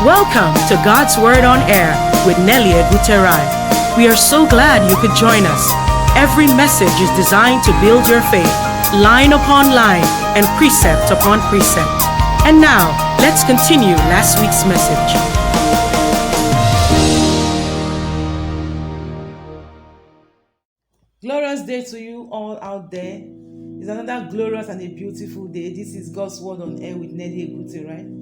Welcome to God's Word on Air with Nelly Eguterai. We are so glad you could join us. Every message is designed to build your faith, line upon line, and precept upon precept. And now, let's continue last week's message. Glorious day to you all out there. It's another glorious and a beautiful day. This is God's Word on Air with Nelly Eguterai.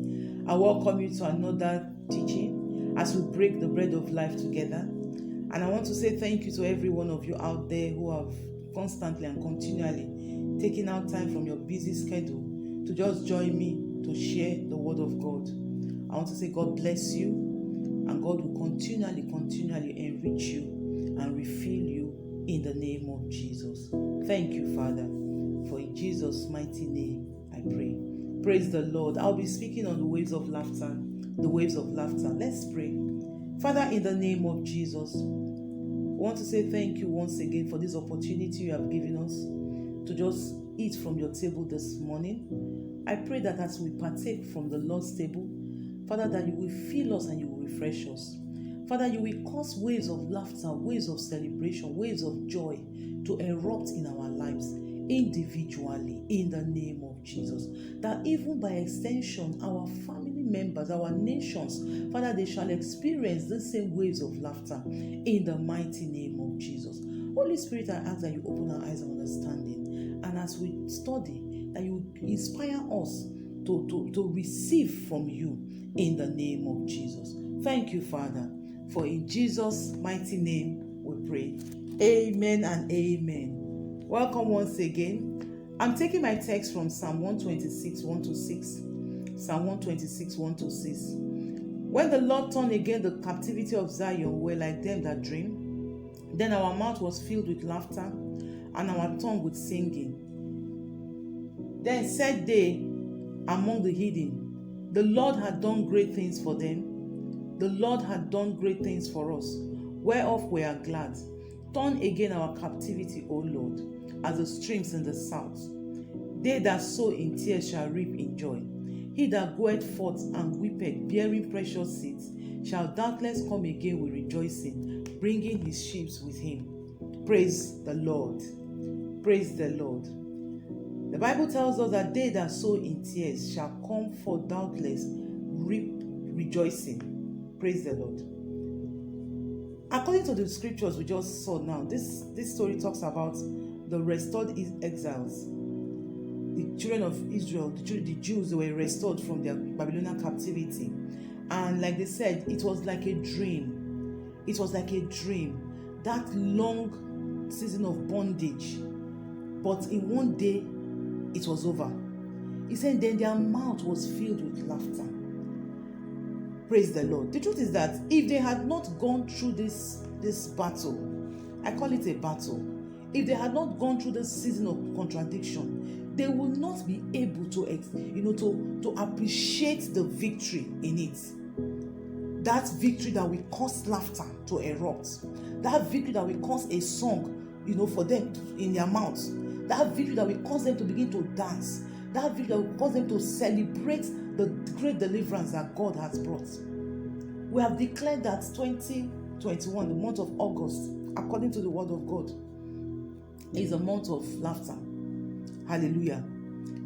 I welcome you to another teaching as we break the bread of life together. And I want to say thank you to every one of you out there who have constantly and continually taken out time from your busy schedule to just join me to share the Word of God. I want to say God bless you, and God will continually enrich you and refill you in the name of Jesus. Thank you, Father, for in Jesus' mighty name I pray. Praise the Lord. I'll be speaking on the waves of laughter. The waves of laughter. Let's pray. Father, in the name of Jesus, I want to say thank you once again for this opportunity you have given us to just eat from your table this morning. I pray that as we partake from the Lord's table, Father, that you will fill us and you will refresh us. Father, you will cause waves of laughter, waves of celebration, waves of joy to erupt in our lives individually in the name of Jesus. That even by extension, our family members, our nations, Father, they shall experience the same waves of laughter in the mighty name of Jesus. Holy Spirit, I ask that you open our eyes of understanding, and as we study, that you inspire us to receive from you in the name of Jesus. Thank you, Father, for in Jesus' mighty name we pray. Amen and amen. Welcome once again. I'm taking my text from Psalm 126, 1 to 6. Psalm 126, 1 to 6. When the Lord turned again the captivity of Zion, were like them that dream. Then our mouth was filled with laughter, and our tongue with singing. Then said they among the heathen, the Lord had done great things for them. The Lord had done great things for us, whereof we are glad. Turn again our captivity, O Lord, as the streams in the south. They that sow in tears shall reap in joy. He that goeth forth and weepeth, bearing precious seeds, shall doubtless come again with rejoicing, bringing his sheep with him. Praise the Lord. Praise the Lord. The Bible tells us that they that sow in tears shall come forth doubtless, reap rejoicing. Praise the Lord. According to the scriptures we just saw now, this story talks about the restored exiles. The children of Israel, the Jews, they were restored from their Babylonian captivity. And like they said, it was like a dream. It was like a dream. That long season of bondage. But in one day, it was over. He said, then their mouth was filled with laughter. Praise the Lord. The truth is that if they had not gone through this battle, I call it a battle, if they had not gone through this season of contradiction, they would not be able to appreciate the victory in it. That victory that will cause laughter to erupt. That victory that will cause a song, for them in their mouths. That victory that will cause them to begin to dance. That victory that will cause them to celebrate the great deliverance that God has brought. We have declared that 2021, the month of August, according to the word of God, is a month of laughter. Hallelujah.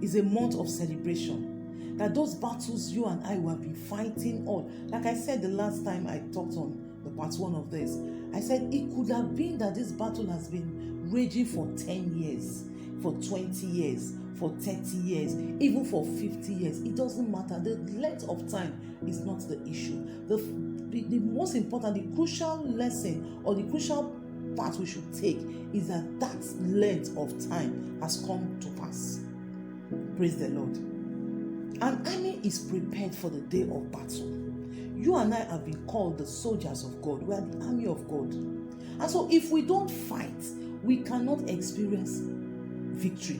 Is a month of celebration. That those battles you and I have been fighting all, like I said the last time I talked on the part 1 of this, I said it could have been that this battle has been raging for 10 years, for 20 years, for 30 years, even for 50 years. It doesn't matter. The length of time is not the issue. The most important, the crucial lesson or the crucial part we should take is that length of time has come to pass. Praise the Lord. An army is prepared for the day of battle. You and I have been called the soldiers of God. We are the army of God. And so if we don't fight, we cannot experience victory.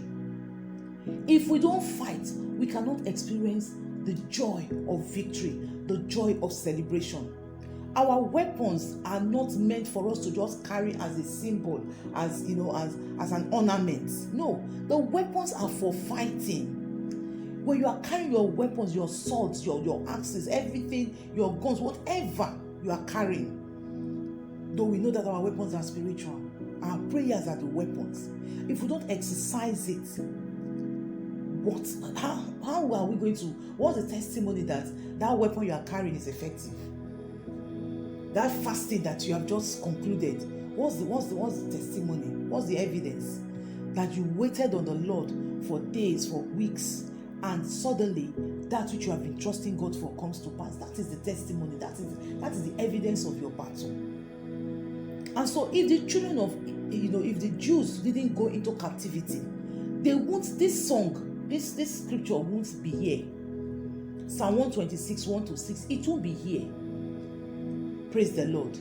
If we don't fight, we cannot experience the joy of victory, the joy of celebration. Our weapons are not meant for us to just carry as a symbol, as an ornament. No, the weapons are for fighting. When you are carrying your weapons, your swords, your axes, everything, your guns, whatever you are carrying, though we know that our weapons are spiritual, our prayers are the weapons. If we don't exercise it, how are we going to, what's the testimony that weapon you are carrying is effective? That fasting that you have just concluded, what's the testimony? What's the evidence that you waited on the Lord for days, for weeks, and suddenly that which you have been trusting God for comes to pass? That is the testimony. That is the evidence of your battle. And so, if the children of, if the Jews didn't go into captivity, they won't. This song, this scripture won't be here. Psalm 126, 1-6, it won't be here. Praise the Lord.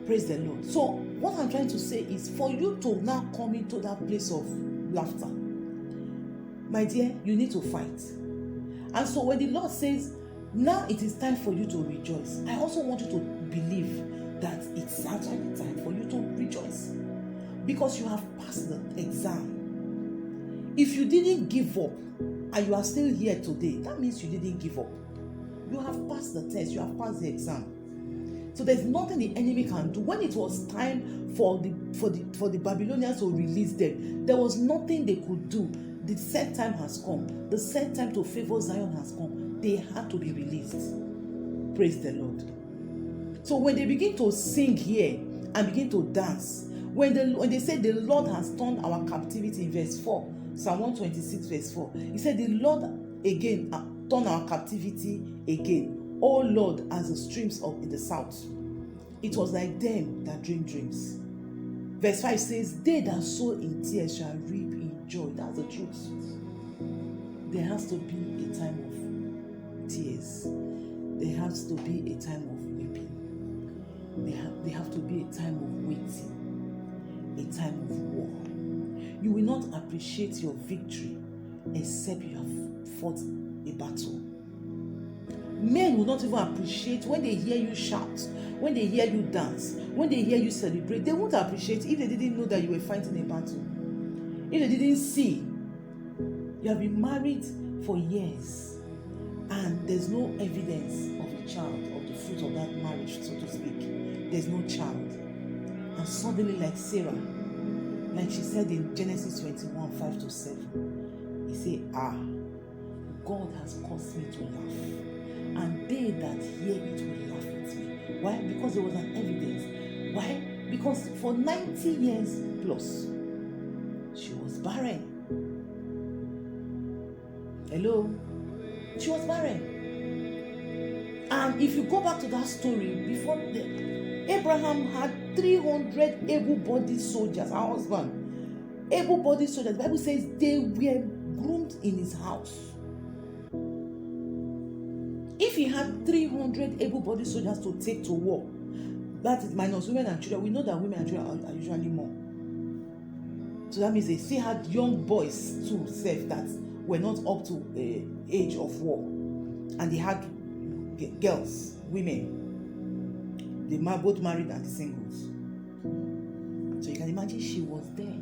Praise the Lord. So, what I'm trying to say is, for you to now come into that place of laughter, my dear, you need to fight. And so when the Lord says, now it is time for you to rejoice, I also want you to believe that it's actually time for you to rejoice, because you have passed the exam. If you didn't give up and you are still here today, that means you didn't give up. You have passed the test, you have passed the exam. So there's nothing the enemy can do. When it was time for the Babylonians to release them, there was nothing they could do. The set time has come. The set time to favor Zion has come. They had to be released. Praise the Lord. So when they begin to sing here and begin to dance, when they say the Lord has turned our captivity, in verse 4, Psalm 126 verse 4, he said the Lord again turned our captivity again. Oh Lord, as the streams in the south. It was like them that dream dreams. Verse 5 says, they that sow in tears shall reap in joy. That's the truth. There has to be a time of tears. There has to be a time of weeping. There have to be a time of waiting, a time of war. You will not appreciate your victory except you have fought a battle. Men will not even appreciate when they hear you shout, when they hear you dance, when they hear you celebrate. They won't appreciate if they didn't know that you were fighting a battle. If they didn't see, you have been married for years and there's no evidence of a child, of the fruit of that marriage, so to speak. There's no child. And suddenly, like Sarah, like she said in Genesis 21, 5-7, he said, God has caused me to laugh, and they that hear it will laugh with me. Why? Because there was an evidence. Why? Because for 90 years plus, she was barren. Hello? She was barren. And if you go back to that story, before Abraham had 300 able-bodied soldiers, her husband. Able-bodied soldiers. The Bible says they were groomed in his house. If he had 300 able-bodied soldiers to take to war, that is minus women and children. We know that women and children are usually more. So that means they still had young boys too, that were not up to age of war. And they had girls, women. They both married and the singles. So you can imagine she was there,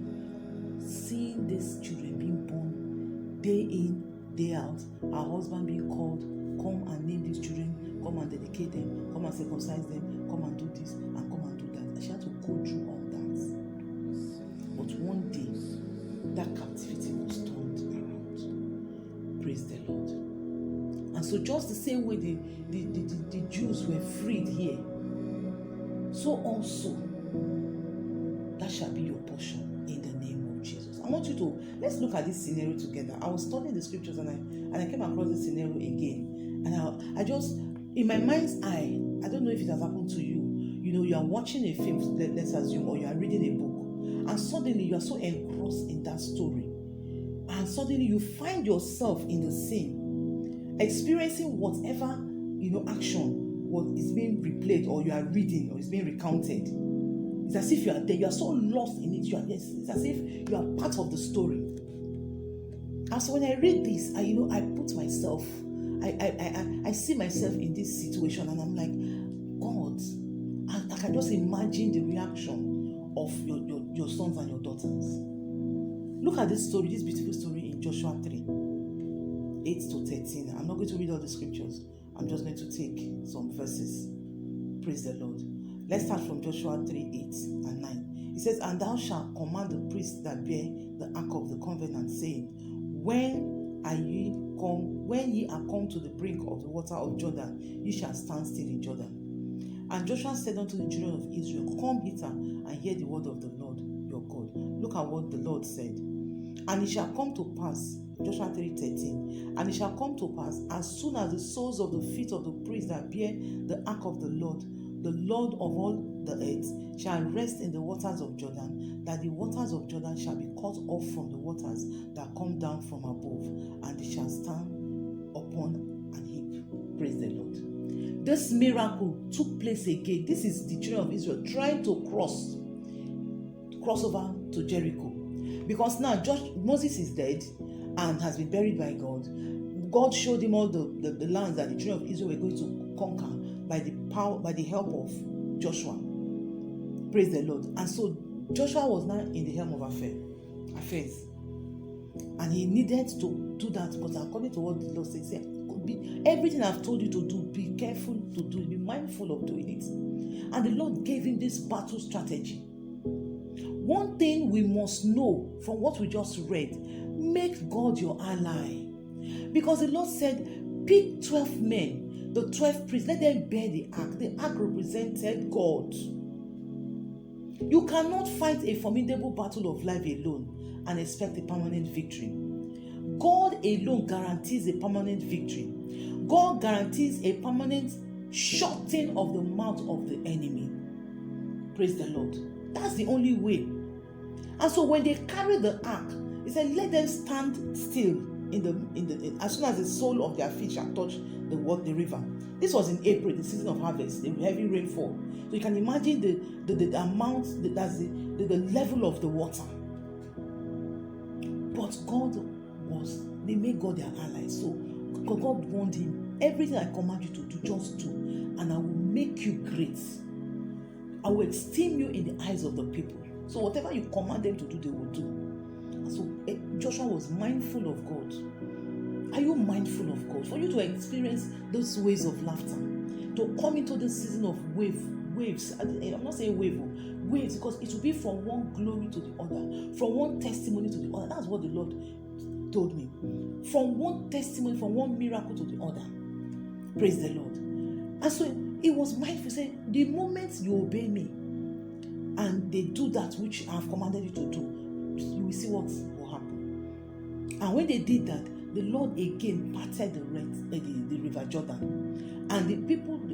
seeing these children being born day in, day out. Her husband being called, come and name these children, come and dedicate them, come and circumcise them, come and do this, and come and do that. And she had to go through all that. But one day, that captivity was turned around. Praise the Lord. And so just the same way the Jews were freed here, so also that shall be your portion in the name of Jesus. I want you to, let's look at this scenario together. I was studying the scriptures and I came across this scenario again. And I just, in my mind's eye, I don't know if it has happened to you. You know, you are watching a film, let's assume, or you are reading a book, and suddenly you are so engrossed in that story. And suddenly you find yourself in the scene, experiencing whatever, action is being replayed, or you are reading, or is being recounted. It's as if you are there. You are so lost in it. It's as if you are part of the story. And so when I read this, I put myself, I see myself in this situation, and I'm like, God, I can just imagine the reaction of your sons and your daughters. Look at this story, this beautiful story in Joshua 3. 8 to 13. I'm not going to read all the scriptures. I'm just going to take some verses. Praise the Lord. Let's start from Joshua 3, 8 and 9. It says, "And thou shalt command the priests that bear the ark of the covenant, saying, When ye are come to the brink of the water of Jordan, ye shall stand still in Jordan. And Joshua said unto the children of Israel, Come hither and hear the word of the Lord your God." Look at what the Lord said. "And it shall come to pass," Joshua 3:13, "and it shall come to pass, as soon as the soles of the feet of the priests that bear the ark of the Lord of all the earth, shall rest in the waters of Jordan, that the waters of Jordan shall be cut off from the waters that come down from above, and they shall stand upon an heap." Praise the Lord. This miracle took place again. This is the children of Israel trying to cross over to Jericho. Because now Moses is dead and has been buried by God. God showed him all the lands that the children of Israel were going to conquer by the help of Joshua. Praise the Lord. And so Joshua was now in the helm of affairs. And he needed to do that, because according to what the Lord says, everything I've told you to do, be careful to do it, be mindful of doing it. And the Lord gave him this battle strategy. One thing we must know from what we just read: make God your ally. Because the Lord said, pick 12 men, the 12 priests, let them bear the ark. The ark represented God. You cannot fight a formidable battle of life alone and expect a permanent victory. God alone guarantees a permanent victory. God guarantees a permanent shutting of the mouth of the enemy. Praise the Lord. That's the only way. And so when they carried the ark, he said, let them stand still as soon as the sole of their feet shall touch the river. This was in April, the season of harvest, the heavy rainfall. So you can imagine the amount, that's the level of the water. But they made God their ally. So God warned him, everything I command you to do, just do, and I will make you great. I will esteem you in the eyes of the people. So whatever you command them to do, they will do. And so Joshua was mindful of God. Are you mindful of God? For you to experience those waves of laughter, to come into the season of waves. I'm not saying waves, because it will be from one glory to the other, from one testimony to the other. That's what the Lord told me. From one testimony, from one miracle to the other. Praise the Lord. And so he was mindful, saying, the moment you obey me and they do that which I have commanded you to do, you will see what will happen. And when they did that, the Lord again parted the river Jordan, and the people, the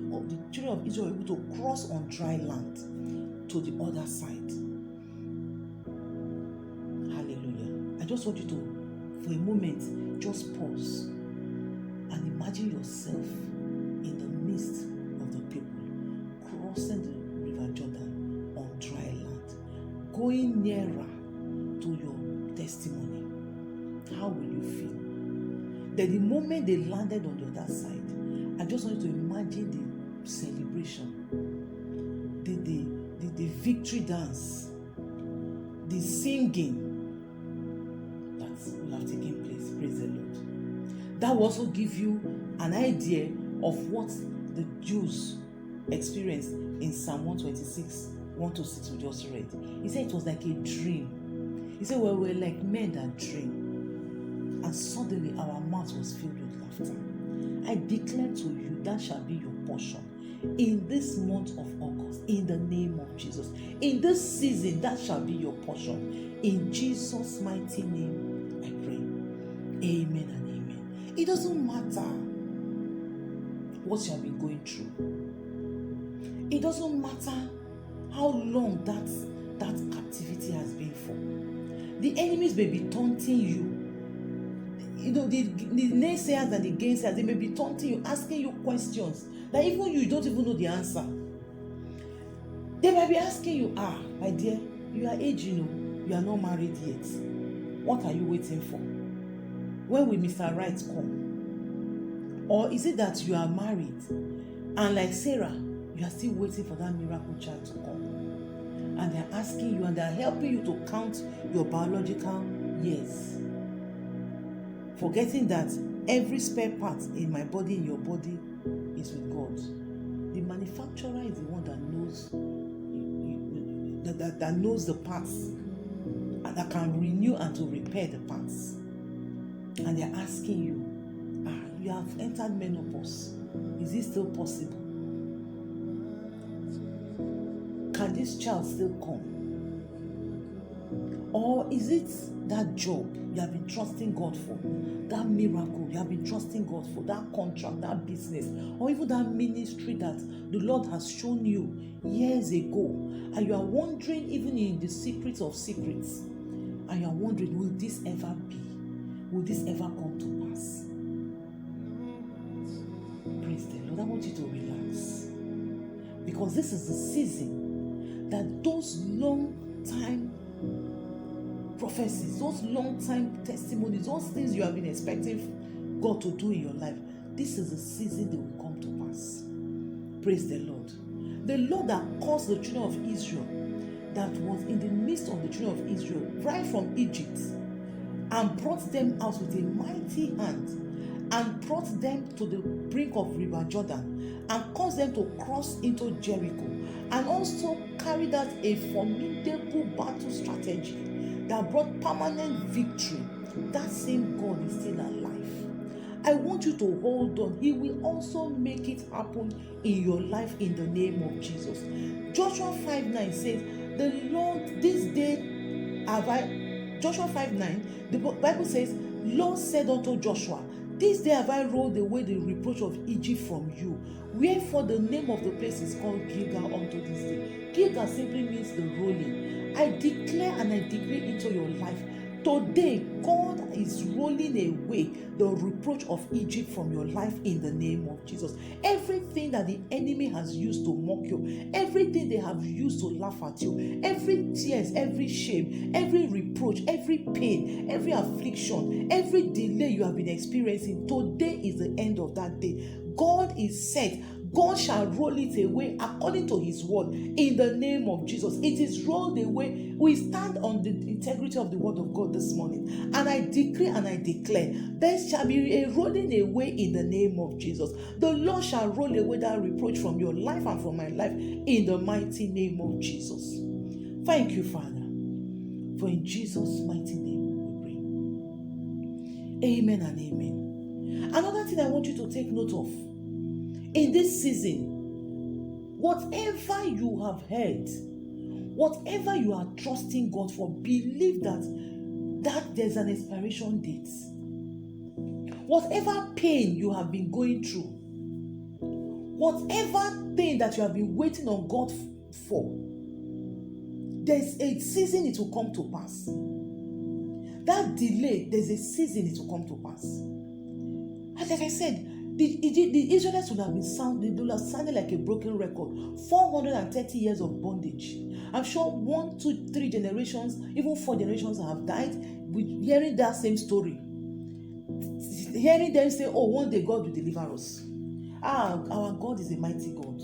children of Israel, were able to cross on dry land to the other side. Hallelujah. I just want you to, for a moment, just pause and imagine yourself in the midst of the people, crossing the river Jordan on dry land, going nearer to your testimony. How will you feel? Then the moment they landed on the other side, I just want you to imagine the celebration, the victory dance, the singing that will have taken place. Praise the Lord. That will also give you an idea of what the Jews experienced in Psalm 126, 1-6 we just read. He said it was like a dream. He said, well, we're like men that dream. And suddenly our mouth was filled with laughter. I declare to you, that shall be your portion in this month of August, in the name of Jesus. In this season, that shall be your portion. In Jesus' mighty name, I pray. Amen and amen. It doesn't matter what you have been going through. It doesn't matter how long that captivity has been for. The enemies may be taunting you. You know, the naysayers and the gainsayers, they may be taunting you, asking you questions that even you don't even know the answer. They might be asking you, my dear, you are aging, you are not married yet. What are you waiting for? When will Mr. Right come? Or is it that you are married and like Sarah, you are still waiting for that miracle child to come? And they're asking you and they're helping you to count your biological years, forgetting that Every spare part in my body, in your body, is with God. The manufacturer is the one that knows that knows the parts and that can renew and to repair the parts. And they're asking you, you have entered menopause. Is it still possible? Can this child still come? Or is it that job you have been trusting God for, that miracle you have been trusting God for, that contract, that business, or even that ministry that the Lord has shown you years ago, and you are wondering, even in the secrets of secrets, and you are wondering, will this ever be? Will this ever come to pass? Praise the Lord. I want you to relax, because this is the season that those long time prophecies, those long time testimonies, those things you have been expecting God to do in your life, this is the season they will come to pass. Praise the Lord. The Lord that caused the children of Israel, that was in the midst of the children of Israel right from Egypt, and brought them out with a mighty hand, and brought them to the brink of River Jordan, and caused them to cross into Jericho, and also carried out a formidable battle strategy that brought permanent victory. That same God is still alive. I want you to hold on. He will also make it happen in your life in the name of Jesus. Joshua 5:9 says, the Lord, this day have I, Joshua 5:9, the Bible says, Lord said unto Joshua, this day have I rolled away the reproach of Egypt from you. Wherefore the name of the place is called Gilgal unto this day. Gilgal simply means the rolling. I declare and I decree into your life, today God is rolling away the reproach of Egypt from your life in the name of Jesus. Everything that the enemy has used to mock you, everything they have used to laugh at you, every tears, every shame, every reproach, every pain, every affliction, every delay you have been experiencing, today is the end of that day. God is said, God shall roll it away according to his word in the name of Jesus. It is rolled away. We stand on the integrity of the word of God this morning, and I decree and I declare there shall be a rolling away in the name of Jesus. The Lord shall roll away that reproach from your life and from my life in the mighty name of Jesus. Thank you, Father, for in Jesus' mighty name we pray. Amen and amen. Another thing I want you to take note of, in this season, whatever you have heard, whatever you are trusting God for, believe that there's an expiration date. Whatever pain you have been going through, whatever thing that you have been waiting on God for, there's a season it will come to pass. That delay, there's a season it will come to pass. And like I said, the Israelites would have been sounded like a broken record. 430 years of bondage. I'm sure 1, 2, 3 generations, even 4 generations have died with hearing that same story. Hearing them say, oh, one day God will deliver us. Our God is a mighty God.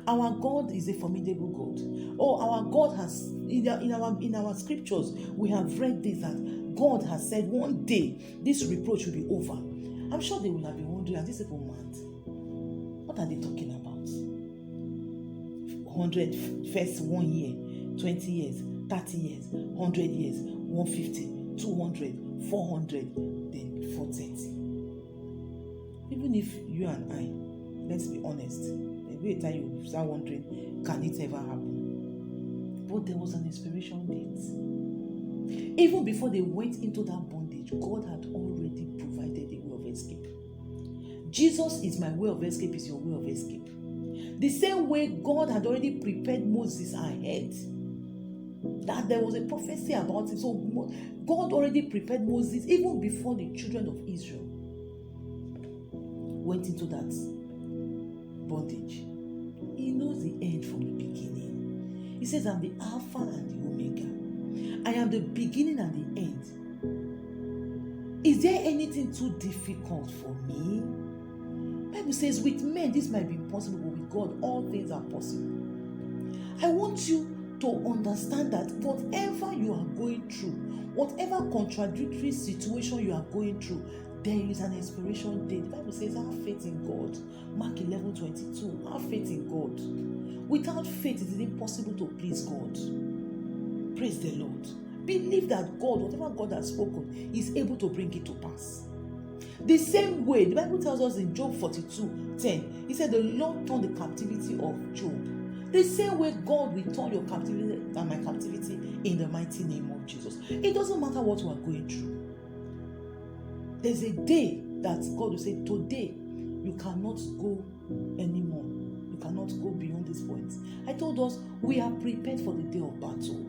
Our God is a formidable God. Oh, our God has, in our scriptures, we have read this, that God has said one day this reproach will be over. I'm sure they will have been wondering, are these people mad? What are they talking about? 100, first 1 year, 20 years, 30 years, 100 years, 150, 200, 400, then 430. Even if you and I, let's be honest, every time you start wondering, can it ever happen? But there was an expiration date. Even before they went into that bondage, God had already provided a way of escape. Jesus is my way of escape, is your way of escape. The same way God had already prepared Moses ahead, that there was a prophecy about it. So God already prepared Moses even before the children of Israel went into that bondage. He knows the end from the beginning. He says, I'm the Alpha and the Omega. I am the beginning and the end. Is there anything too difficult for me? The Bible says, with men this might be impossible, but with God all things are possible. I want you to understand that whatever you are going through, whatever contradictory situation you are going through, there is an expiration date. The Bible says, have faith in God. Mark 11:22. Have faith in God. Without faith, it is impossible to please God. Praise the Lord. Believe that God, whatever God has spoken, is able to bring it to pass. The same way, the Bible tells us in Job 42:10, he said, the Lord turned the captivity of Job. The same way God will turn your captivity and my captivity in the mighty name of Jesus. It doesn't matter what we are going through. There's a day that God will say, today you cannot go anymore. You cannot go beyond this point. I told us we are prepared for the day of battle.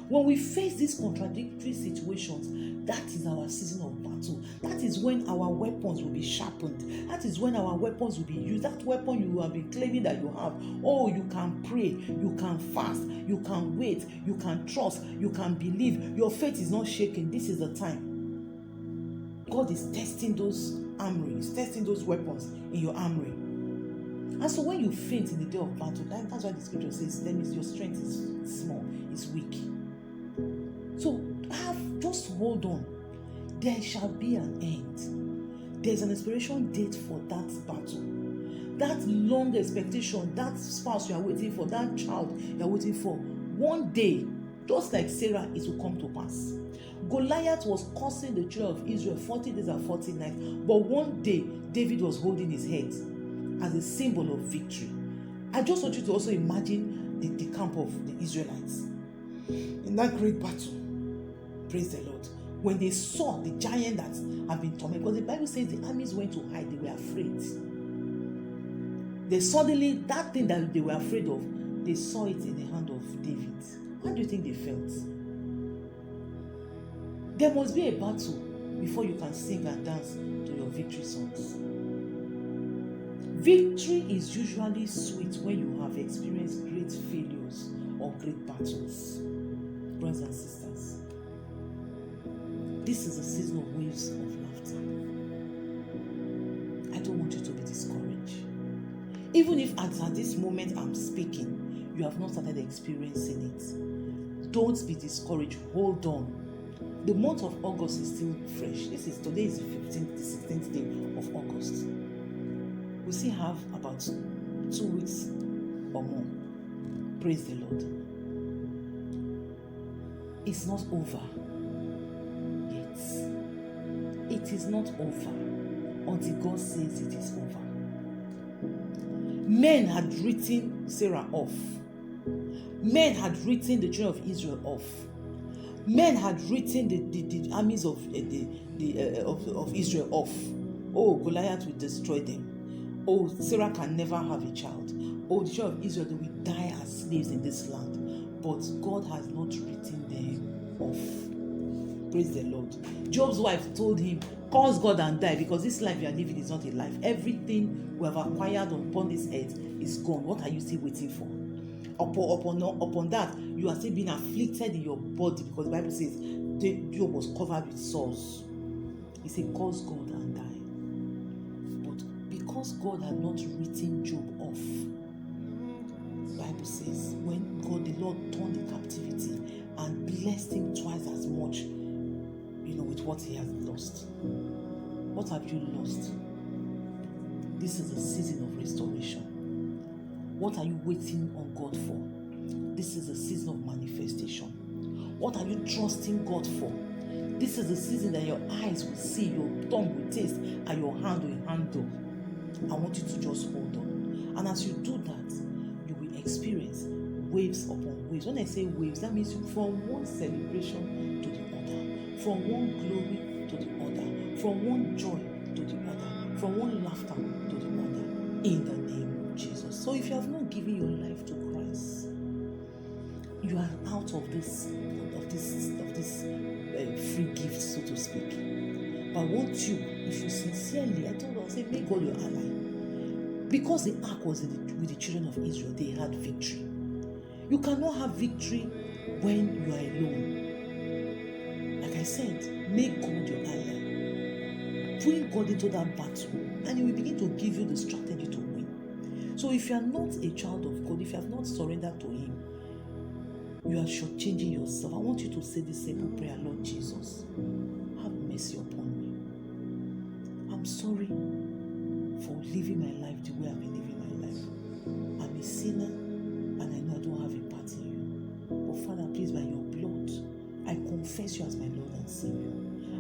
When we face these contradictory situations, that is our season of battle. That is when our weapons will be sharpened. That is when our weapons will be used. That weapon you have been claiming that you have. Oh, you can pray, you can fast, you can wait, you can trust, you can believe. Your faith is not shaken. This is the time. God is testing those armory, He's testing those weapons in your armory. And so when you faint in the day of battle, that's why the scripture says, that means your strength is small, is weak. So just hold on. There shall be an end. There's an expiration date for that battle. That long expectation, that spouse you are waiting for, that child you are waiting for, one day, just like Sarah, it will come to pass. Goliath was cursing the children of Israel 40 days and 40 nights, but one day David was holding his head as a symbol of victory. I just want you to also imagine the camp of the Israelites in that great battle. Praise the Lord. When they saw the giant that had been tormented, because the Bible says the armies went to hide, they were afraid. They suddenly, that thing that they were afraid of, they saw it in the hand of David. How do you think they felt? There must be a battle before you can sing and dance to your victory songs. Victory is usually sweet when you have experienced great failures or great battles. Brothers and sisters, this is a season of waves of laughter. I don't want you to be discouraged. Even if at this moment I'm speaking, you have not started experiencing it. Don't be discouraged. Hold on. The month of August is still fresh. Today is the 15th, the 16th day of August. We still have about 2 weeks or more. Praise the Lord. It's not over yet. It is not over until God says it is over. Men had written Sarah off. Men had written the children of Israel off. Men had written the armies of Israel off. Oh, Goliath will destroy them. Oh, Sarah can never have a child. Oh, the children of Israel, they will die as slaves in this land. But God has not written them off. Praise the Lord. Job's wife told him, curse God and die, because this life you are living is not a life. Everything we have acquired upon this earth is gone. What are you still waiting for? Upon that, you are still being afflicted in your body, because the Bible says Job was covered with sores. He said, curse God and die. But because God had not written Job off, the Bible says, when the Lord turned the captivity and blessed him twice as much, with what he has lost. What have you lost? This is a season of restoration. What are you waiting on God for? This is a season of manifestation. What are you trusting God for? This is the season that your eyes will see, your tongue will taste, and your hand will handle. I want you to just hold on. And as you do that, you will experience waves upon waves. When I say waves, that means from one celebration to the other, from one glory to the other, from one joy to the other, from one laughter to the other, in the name of Jesus. So if you have not given your life to Christ, you are out of this free gift, so to speak. But I want you, if you sincerely, I told you, I say, make God your ally. Because the ark was with the children of Israel, they had victory. You cannot have victory when you are alone. Like I said, make God your ally. Bring God into that battle, and He will begin to give you the strategy to win. So if you are not a child of God, if you have not surrendered to Him, you are shortchanging yourself. I want you to say this simple prayer: Lord Jesus, have mercy upon me. I'm sorry for living my life the way I've been living my life. I'm a sinner and I know I don't have a part in you. But Father, please, by your blood, I confess you as my Lord and Savior.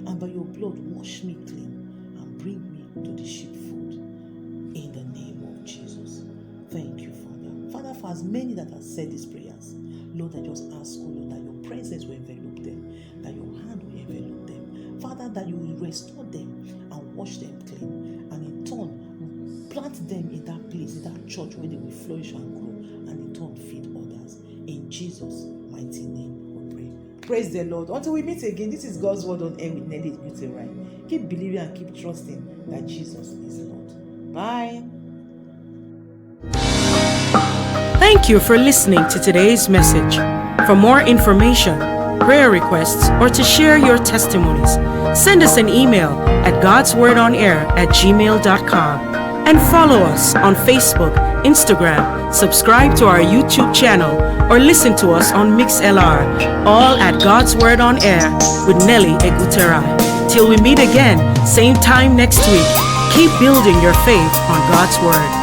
And by your blood, wash me clean and bring me to the sheepfold. In the name of Jesus. Thank you, Father. Father, for as many that have said these prayers, Lord, I just ask, oh Lord, that your presence will envelop them, that your hand will envelop them. Father, that you will restore them and wash them clean, and in turn, plant them in that place, in that church where they will flourish and grow, and in turn feed others. In Jesus' mighty name we pray. Praise the Lord. Until we meet again, this is God's Word on Air with Nelly Eguterai. Keep believing and keep trusting that Jesus is Lord. Bye. Thank you for listening to today's message. For more information, prayer requests, or to share your testimonies, send us an email at godswordonair@gmail.com and follow us on Facebook, Instagram, subscribe to our YouTube channel, or listen to us on MixLR, all at God's Word on Air with Nelly Eguterai. Till we meet again, same time next week, keep building your faith on God's Word.